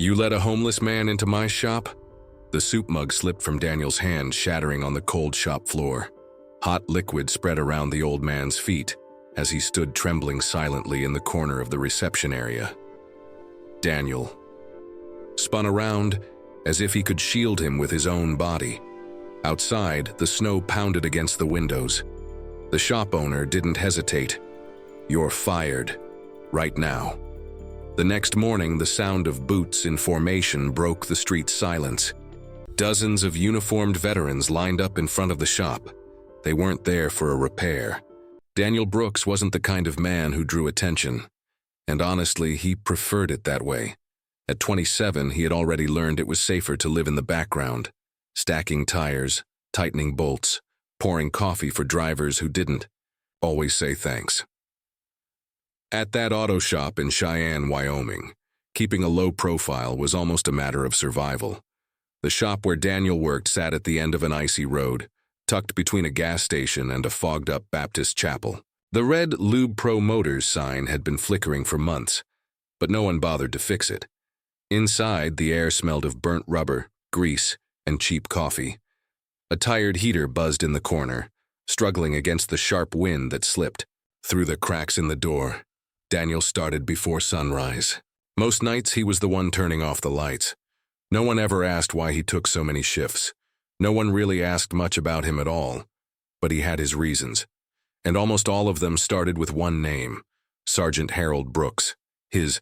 "You let a homeless man into my shop?" The soup mug slipped from Daniel's hand, shattering on the cold shop floor. Hot liquid spread around the old man's feet as he stood trembling silently in the corner of the reception area. Daniel spun around as if he could shield him with his own body. Outside, the snow pounded against the windows. The shop owner didn't hesitate. "You're fired. Right now." The next morning, the sound of boots in formation broke the street's silence. Dozens of uniformed veterans lined up in front of the shop. They weren't there for a repair. Daniel Brooks wasn't the kind of man who drew attention. And honestly, he preferred it that way. At 27, he had already learned it was safer to live in the background, stacking tires, tightening bolts, pouring coffee for drivers who didn't always say thanks. At that auto shop in Cheyenne, Wyoming, keeping a low profile was almost a matter of survival. The shop where Daniel worked sat at the end of an icy road, tucked between a gas station and a fogged-up Baptist chapel. The red Lube Pro Motors sign had been flickering for months, but no one bothered to fix it. Inside, the air smelled of burnt rubber, grease, and cheap coffee. A tired heater buzzed in the corner, struggling against the sharp wind that slipped through the cracks in the door. Daniel started before sunrise. Most nights he was the one turning off the lights. No one ever asked why he took so many shifts. No one really asked much about him at all, but he had his reasons. And almost all of them started with one name, Sergeant Harold Brooks, his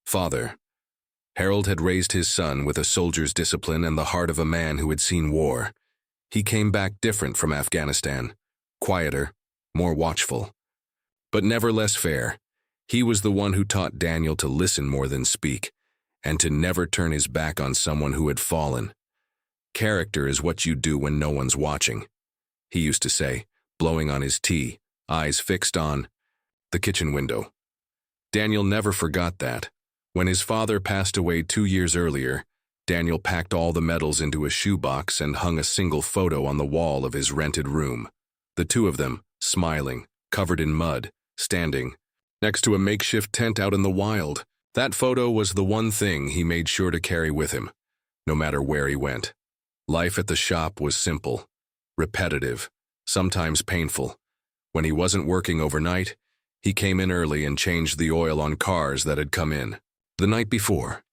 father. Harold had raised his son with a soldier's discipline and the heart of a man who had seen war. He came back different from Afghanistan, quieter, more watchful, but never less fair. He was the one who taught Daniel to listen more than speak, and to never turn his back on someone who had fallen. "Character is what you do when no one's watching," he used to say, blowing on his tea, eyes fixed on the kitchen window. Daniel never forgot that. When his father passed away 2 years earlier, Daniel packed all the medals into a shoebox and hung a single photo on the wall of his rented room. The two of them, smiling, covered in mud, standing next to a makeshift tent out in the wild. That photo was the one thing he made sure to carry with him, no matter where he went. Life at the shop was simple, repetitive, sometimes painful. When he wasn't working overnight, he came in early and changed the oil on cars that had come in the night before.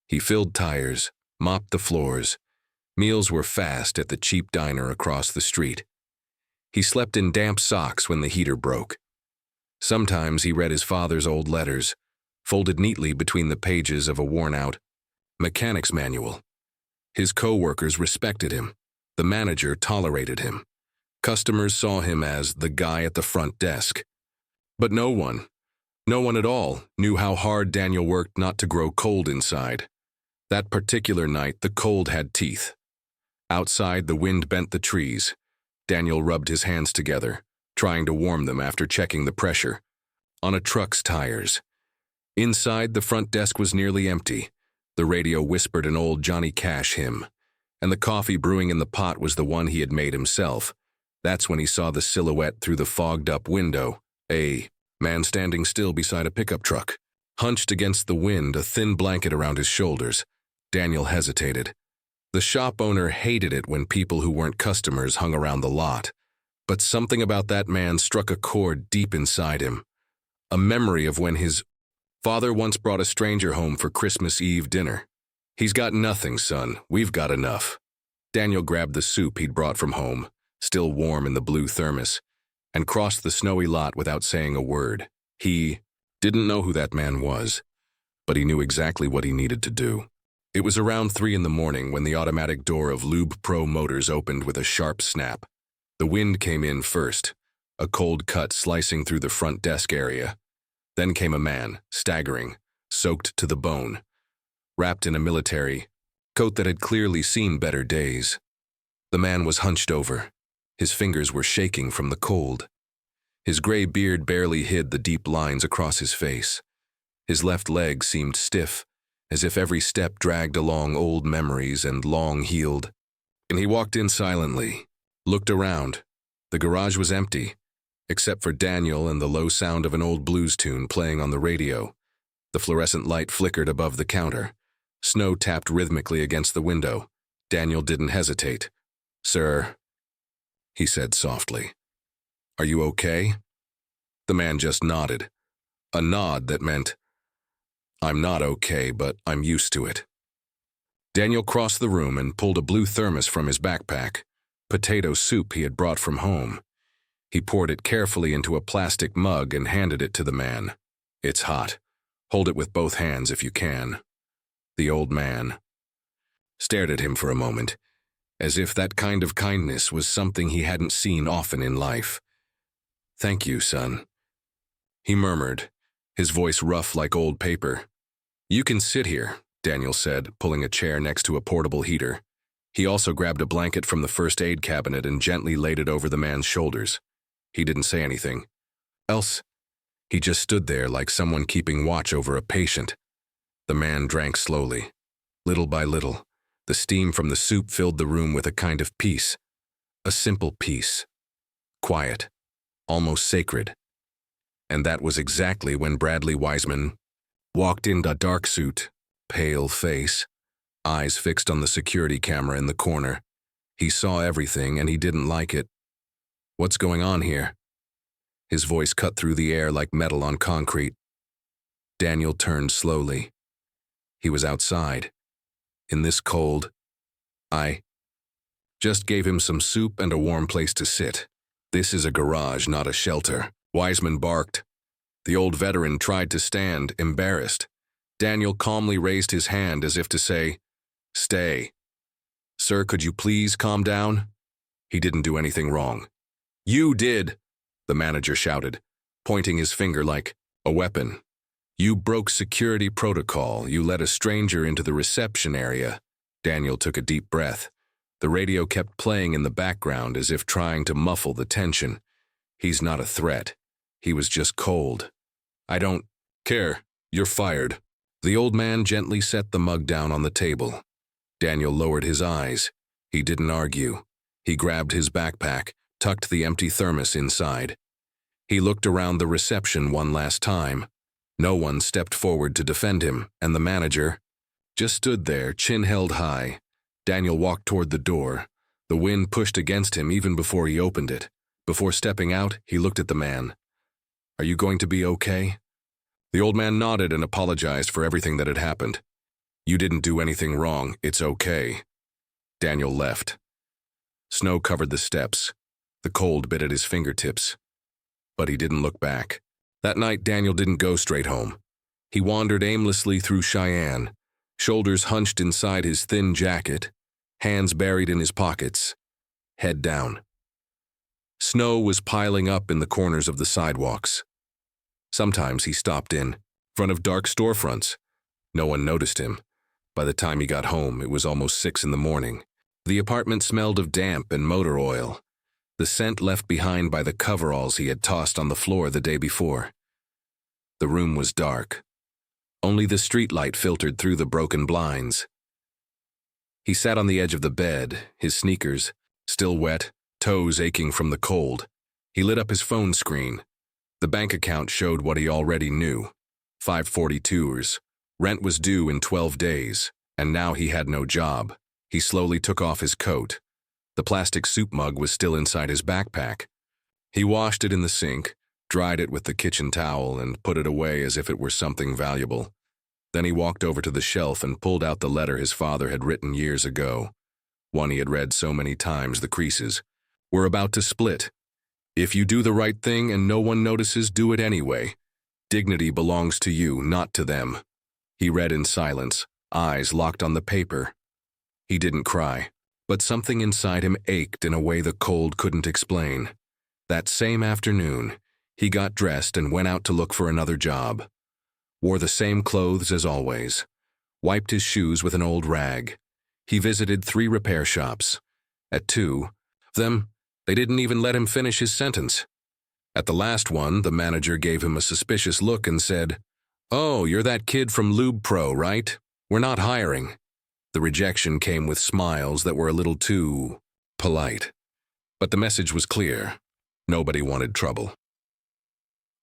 He filled tires, mopped the floors. Meals were fast at the cheap diner across the street. He slept in damp socks when the heater broke. Sometimes he read his father's old letters, folded neatly between the pages of a worn-out mechanic's manual. His co-workers respected him. The manager tolerated him. Customers saw him as the guy at the front desk. But no one at all, knew how hard Daniel worked not to grow cold inside. That particular night, the cold had teeth. Outside, the wind bent the trees. Daniel rubbed his hands together, trying to warm them after checking the pressure on a truck's tires. Inside, the front desk was nearly empty. The radio whispered an old Johnny Cash hymn, and the coffee brewing in the pot was the one he had made himself. That's when he saw the silhouette through the fogged-up window, a man standing still beside a pickup truck. Hunched against the wind, a thin blanket around his shoulders. Daniel hesitated. The shop owner hated it when people who weren't customers hung around the lot. But something about that man struck a chord deep inside him. A memory of when his father once brought a stranger home for Christmas Eve dinner. "He's got nothing, son. We've got enough." Daniel grabbed the soup he'd brought from home, still warm in the blue thermos, and crossed the snowy lot without saying a word. He didn't know who that man was, but he knew exactly what he needed to do. It was around 3 in the morning when the automatic door of Lube Pro Motors opened with a sharp snap. The wind came in first, a cold cut slicing through the front desk area. Then came a man, staggering, soaked to the bone, wrapped in a military coat that had clearly seen better days. The man was hunched over. His fingers were shaking from the cold. His gray beard barely hid the deep lines across his face. His left leg seemed stiff, as if every step dragged along old memories and long healed. And he walked in silently, looked around. The garage was empty, except for Daniel and the low sound of an old blues tune playing on the radio. The fluorescent light flickered above the counter, Snow tapped rhythmically against the window. Daniel didn't hesitate. "Sir," he said softly. "Are you okay?" The man just nodded. A nod that meant, "I'm not okay, but I'm used to it." Daniel crossed the room and pulled a blue thermos from his backpack, potato soup he had brought from home. He poured it carefully into a plastic mug and handed it to the man. "It's hot. Hold it with both hands if you can." The old man stared at him for a moment, as if that kind of kindness was something he hadn't seen often in life. "Thank you, son," he murmured, his voice rough like old paper. "You can sit here," Daniel said, pulling a chair next to a portable heater. He also grabbed a blanket from the first aid cabinet and gently laid it over the man's shoulders. He didn't say anything else. He just stood there like someone keeping watch over a patient. The man drank slowly. Little by little, the steam from the soup filled the room with a kind of peace. A simple peace. Quiet. Almost sacred. And that was exactly when Bradley Wiseman walked in, a dark suit, pale face, eyes fixed on the security camera in the corner. He saw everything and he didn't like it. "What's going on here?" His voice cut through the air like metal on concrete. Daniel turned slowly. He was outside. In this cold. "I just gave him some soup and a warm place to sit. This is a garage, not a shelter," Wiseman barked. The old veteran tried to stand, embarrassed. Daniel calmly raised his hand as if to say, "Stay." "Sir, could you please calm down?" He didn't do anything wrong. "You did," the manager shouted, pointing his finger like a weapon. "You broke security protocol. You let a stranger into the reception area." Daniel took a deep breath. The radio kept playing in the background as if trying to muffle the tension. "He's not a threat. He was just cold." "I don't care. You're fired." The old man gently set the mug down on the table. Daniel lowered his eyes. He didn't argue. He grabbed his backpack, tucked the empty thermos inside. He looked around the reception one last time. No one stepped forward to defend him, and the manager just stood there, chin held high. Daniel walked toward the door. The wind pushed against him even before he opened it. Before stepping out, he looked at the man. "Are you going to be okay?" The old man nodded and apologized for everything that had happened. "You didn't do anything wrong. It's okay." Daniel left. Snow covered the steps. The cold bit at his fingertips. But he didn't look back. That night, Daniel didn't go straight home. He wandered aimlessly through Cheyenne, shoulders hunched inside his thin jacket, hands buried in his pockets, head down. Snow was piling up in the corners of the sidewalks. Sometimes he stopped in front of dark storefronts. No one noticed him. By the time he got home, it was almost 6 in the morning. The apartment smelled of damp and motor oil, the scent left behind by the coveralls he had tossed on the floor the day before. The room was dark. Only the streetlight filtered through the broken blinds. He sat on the edge of the bed, his sneakers still wet, toes aching from the cold. He lit up his phone screen. The bank account showed what he already knew. 542ers. Rent was due in 12 days, and now he had no job. He slowly took off his coat. The plastic soup mug was still inside his backpack. He washed it in the sink, dried it with the kitchen towel, and put it away as if it were something valuable. Then he walked over to the shelf and pulled out the letter his father had written years ago. One he had read so many times, the creases. "We're about to split. If you do the right thing and no one notices, do it anyway. Dignity belongs to you, not to them." He read in silence, eyes locked on the paper. He didn't cry, but something inside him ached in a way the cold couldn't explain. That same afternoon, he got dressed and went out to look for another job. Wore the same clothes as always. Wiped his shoes with an old rag. He visited 3 repair shops. At 2 of them, they didn't even let him finish his sentence. At the last one, the manager gave him a suspicious look and said, "Oh, you're that kid from Lube Pro, right? We're not hiring." The rejection came with smiles that were a little too polite. But the message was clear. Nobody wanted trouble.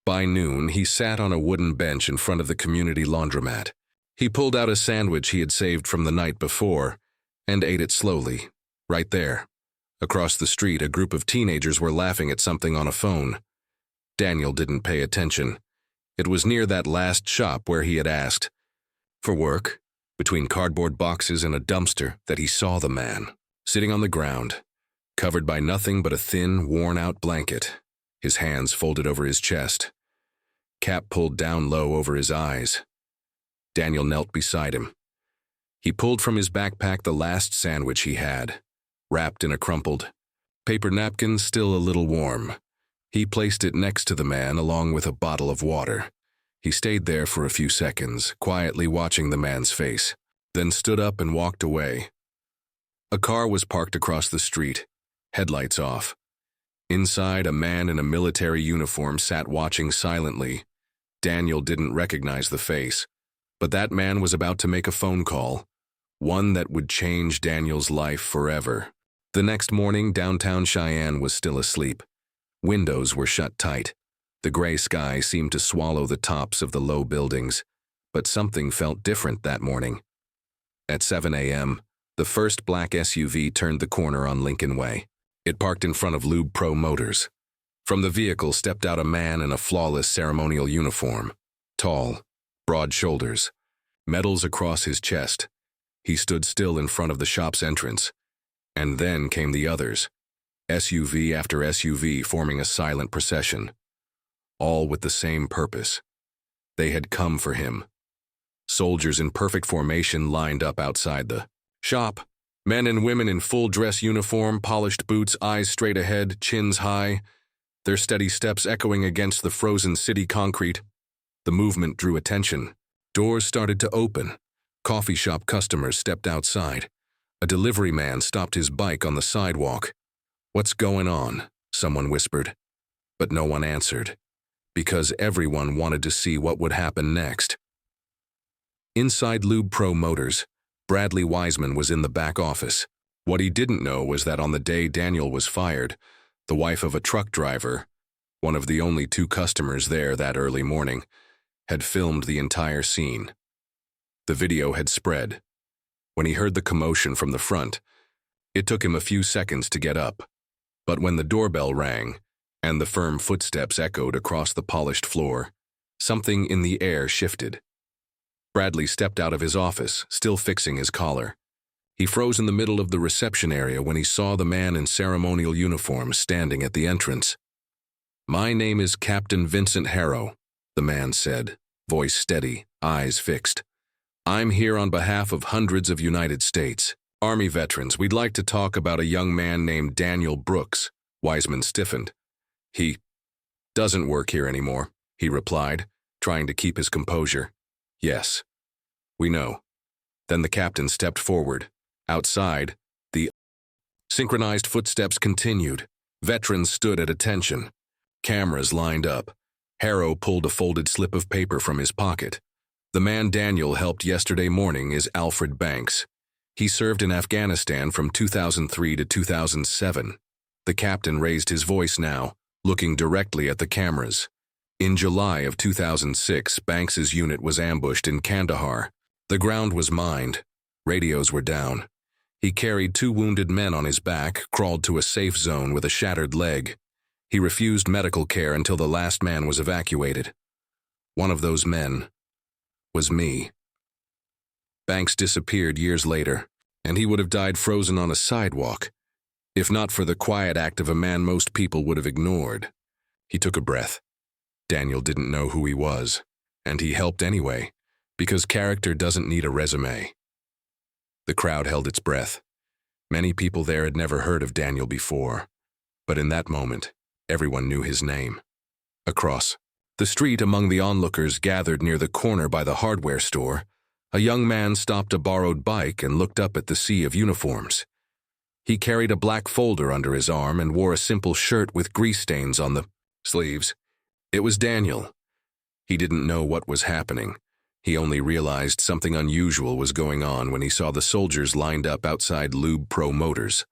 By noon, he sat on a wooden bench in front of the community laundromat. He pulled out a sandwich he had saved from the night before and ate it slowly, right there. Across the street, a group of teenagers were laughing at something on a phone. Daniel didn't pay attention. It was near that last shop where he had asked for work, between cardboard boxes and a dumpster, that he saw the man, sitting on the ground, covered by nothing but a thin, worn-out blanket, his hands folded over his chest, cap pulled down low over his eyes. Daniel knelt beside him. He pulled from his backpack the last sandwich he had, wrapped in a crumpled paper napkin still a little warm. He placed it next to the man along with a bottle of water. He stayed there for a few seconds, quietly watching the man's face, then stood up and walked away. A car was parked across the street, headlights off. Inside, a man in a military uniform sat watching silently. Daniel didn't recognize the face, but that man was about to make a phone call, one that would change Daniel's life forever. The next morning, downtown Cheyenne was still asleep. Windows were shut tight. The gray sky seemed to swallow the tops of the low buildings, but something felt different that morning. At 7 a.m., the first black SUV turned the corner on Lincoln Way. It parked in front of Lube Pro Motors. From the vehicle stepped out a man in a flawless ceremonial uniform. Tall, broad shoulders, medals across his chest. He stood still in front of the shop's entrance. And then came the others, SUV after SUV forming a silent procession, all with the same purpose. They had come for him. Soldiers in perfect formation lined up outside the shop. Men and women in full dress uniform, polished boots, eyes straight ahead, chins high, their steady steps echoing against the frozen city concrete. The movement drew attention. Doors started to open. Coffee shop customers stepped outside. A delivery man stopped his bike on the sidewalk. "What's going on?" someone whispered. But no one answered, because everyone wanted to see what would happen next. Inside Lube Pro Motors, Bradley Wiseman was in the back office. What he didn't know was that on the day Daniel was fired, the wife of a truck driver, one of the only two customers there that early morning, had filmed the entire scene. The video had spread. When he heard the commotion from the front, it took him a few seconds to get up. But when the doorbell rang and the firm footsteps echoed across the polished floor, something in the air shifted. Bradley stepped out of his office, still fixing his collar. He froze in the middle of the reception area when he saw the man in ceremonial uniform standing at the entrance. "My name is Captain Vincent Harrow," the man said, voice steady, eyes fixed. "I'm here on behalf of hundreds of United States Army veterans. We'd like to talk about a young man named Daniel Brooks." Wiseman stiffened. "He doesn't work here anymore," he replied, trying to keep his composure. "Yes, we know." Then the captain stepped forward. Outside, the synchronized footsteps continued. Veterans stood at attention. Cameras lined up. Harrow pulled a folded slip of paper from his pocket. "The man Daniel helped yesterday morning is Alfred Banks. He served in Afghanistan from 2003 to 2007. The captain raised his voice now, looking directly at the cameras. "In July of 2006, Banks's unit was ambushed in Kandahar. The ground was mined. Radios were down. He carried 2 wounded men on his back, crawled to a safe zone with a shattered leg. He refused medical care until the last man was evacuated. One of those men was me." Banks disappeared years later, and he would have died frozen on a sidewalk, if not for the quiet act of a man most people would have ignored. He took a breath. Daniel didn't know who he was, and he helped anyway, because character doesn't need a resume. The crowd held its breath. Many people there had never heard of Daniel before, but in that moment, everyone knew his name. Across the street, among the onlookers gathered near the corner by the hardware store, a young man stopped a borrowed bike and looked up at the sea of uniforms. He carried a black folder under his arm and wore a simple shirt with grease stains on the sleeves. It was Daniel. He didn't know what was happening. He only realized something unusual was going on when he saw the soldiers lined up outside Lube Pro Motors,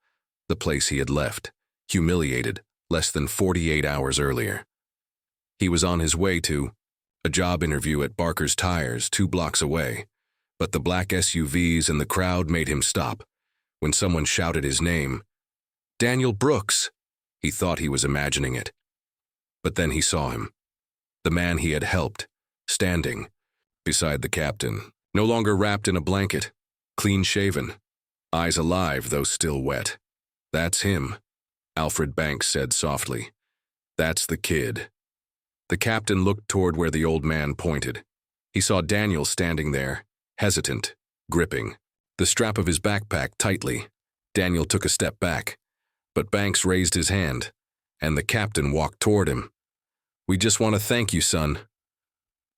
the place he had left, humiliated, less than 48 hours earlier. He was on his way to a job interview at Barker's Tires, 2 blocks away. but the black SUVs and the crowd made him stop. When someone shouted his name, "Daniel Brooks!" He thought he was imagining it. But then he saw him, the man he had helped, standing beside the captain, no longer wrapped in a blanket, clean-shaven, eyes alive though still wet. "That's him," Alfred Banks said softly. "That's the kid." The captain looked toward where the old man pointed. He saw Daniel standing there, hesitant, gripping the strap of his backpack tightly. Daniel took a step back, but Banks raised his hand, and the captain walked toward him. "We just want to thank you, son."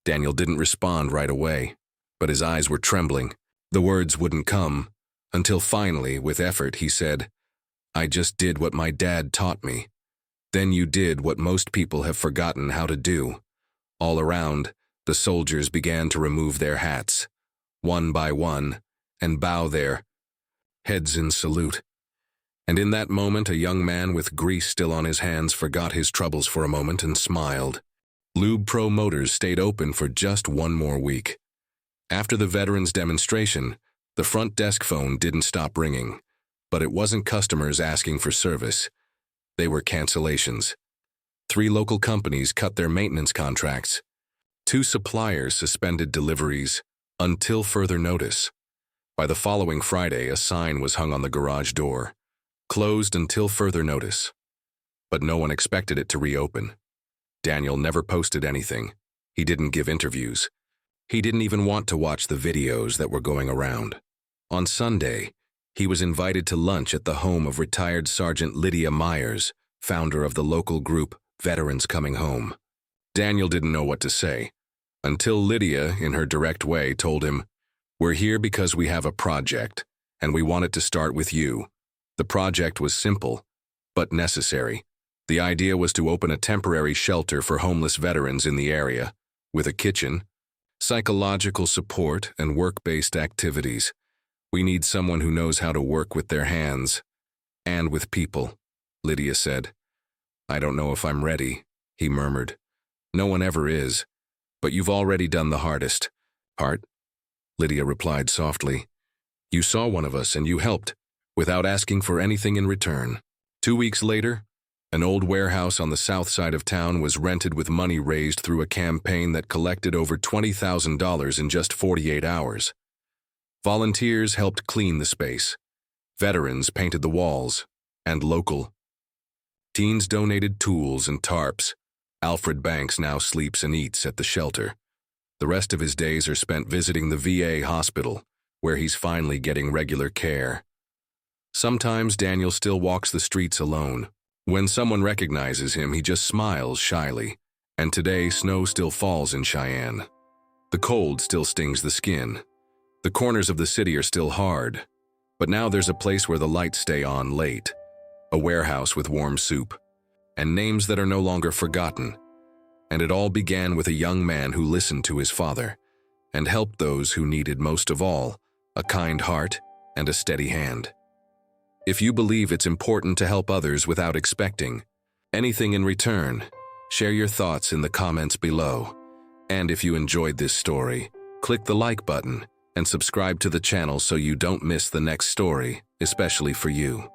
Daniel didn't respond right away, but his eyes were trembling. The words wouldn't come, until finally, with effort, he said, "I just did what my dad taught me." Then you did what most people have forgotten how to do. All around, the soldiers began to remove their hats, one by one, and bow their heads in salute. And in that moment, a young man with grease still on his hands forgot his troubles for a moment and smiled. Lube Pro Motors stayed open for just one more week. After the veterans' demonstration, the front desk phone didn't stop ringing, but it wasn't customers asking for service. They were cancellations. 3 local companies cut their maintenance contracts. 2 suppliers suspended deliveries until further notice. By the following Friday, a sign was hung on the garage door, "Closed until further notice." But no one expected it to reopen. Daniel never posted anything. He didn't give interviews. He didn't even want to watch the videos that were going around. On Sunday, he was invited to lunch at the home of retired Sergeant Lydia Myers, founder of the local group Veterans Coming Home. Daniel didn't know what to say, until Lydia, in her direct way, told him, "We're here because we have a project, and we want it to start with you." The project was simple, but necessary. The idea was to open a temporary shelter for homeless veterans in the area, with a kitchen, psychological support, and work-based activities. "We need someone who knows how to work with their hands, and with people," Lydia said. "I don't know if I'm ready," he murmured. "No one ever is, but you've already done the hardest part," Lydia replied softly. "You saw one of us and you helped, without asking for anything in return." 2 weeks later, an old warehouse on the south side of town was rented with money raised through a campaign that collected over $20,000 in just 48 hours. Volunteers helped clean the space. Veterans painted the walls, and local teens donated tools and tarps. Alfred Banks now sleeps and eats at the shelter. The rest of his days are spent visiting the VA hospital, where he's finally getting regular care. Sometimes Daniel still walks the streets alone. When someone recognizes him, he just smiles shyly. And today, snow still falls in Cheyenne. The cold still stings the skin. The corners of the city are still hard. But now there's a place where the lights stay on late. A warehouse with warm soup. And names that are no longer forgotten. And it all began with a young man who listened to his father and helped those who needed most of all a kind heart and a steady hand. If you believe it's important to help others without expecting anything in return, share your thoughts in the comments below. And if you enjoyed this story, click the like button and subscribe to the channel so you don't miss the next story, especially for you.